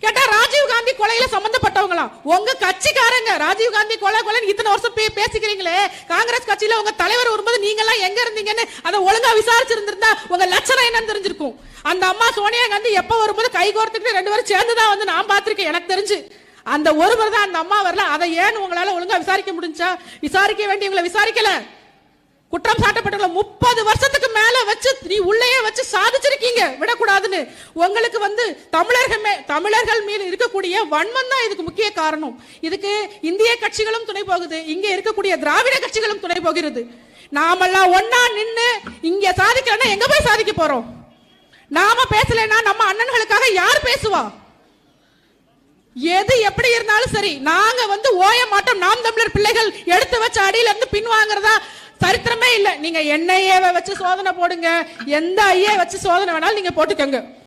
கேட்டா ராஜீவ் காந்தி கொலையில சம்பந்தப்பட்டவங்களாம். உங்க கட்சிக்காரங்க ராஜீவ் காந்தி கொலை இத்தனை வருஷம் பேசிக்கிறீங்களே, காங்கிரஸ் கட்சியில உங்க தலைவர் வரும்போது நீங்க எல்லாம் எங்க இருந்தீங்கன்னு அதை ஒழுங்கா விசாரிச்சிருந்திருந்தா உங்க லட்சணம் என்னன்னு தெரிஞ்சிருக்கும். அந்த அம்மா சோனியா காந்தி எப்ப வரும்போது கை கோர்த்துட்டு 2 பேரும் சேர்ந்துதான் வந்து நான் பாத்திருக்கேன். எனக்கு தெரிஞ்சு அந்த ஒருவர் தான் அந்த அம்மா வரல. அதை ஏன் உங்களால ஒழுங்கா விசாரிக்க முடிஞ்சா? விசாரிக்க வேண்டியவங்களை விசாரிக்கல. குற்றம் சாட்டப்பட்ட 30 வருஷத்துக்கு மேல வச்சு நீ உள்ளேயே வச்சு சாதிச்சிருக்கீங்க, விடக்கூடாதுன்னு. உங்களுக்கு வந்து தமிழர்கள் மீது இருக்கக்கூடிய வன்மம் தான் இதுக்கு முக்கிய காரணம். இதுக்கு இந்திய கட்சிகளும் துணை போகுது, இங்க இருக்கக்கூடிய திராவிட கட்சிகளும் துணை போகிறது. நாமெல்லாம் ஒன்னா நின்னு இங்க சாதிக்கலன்னா எங்க போய் சாதிக்க போறோம்? நாம பேசலன்னா நம்ம அண்ணன்களுக்காக யார் பேசுவா? எது எப்படி இருந்தாலும் சரி, நாங்க வந்து ஓய மாட்டோம். நாம் தமிழர் பிள்ளைகள் எடுத்து வச்ச அடியில இருந்து பின் வாங்குறதா சரித்திரமே இல்ல. நீங்க NIA வச்சு சோதனை போடுங்க, எந்த ஐஏ வச்சு சோதனை வேணாலும் நீங்க போட்டுக்கங்க.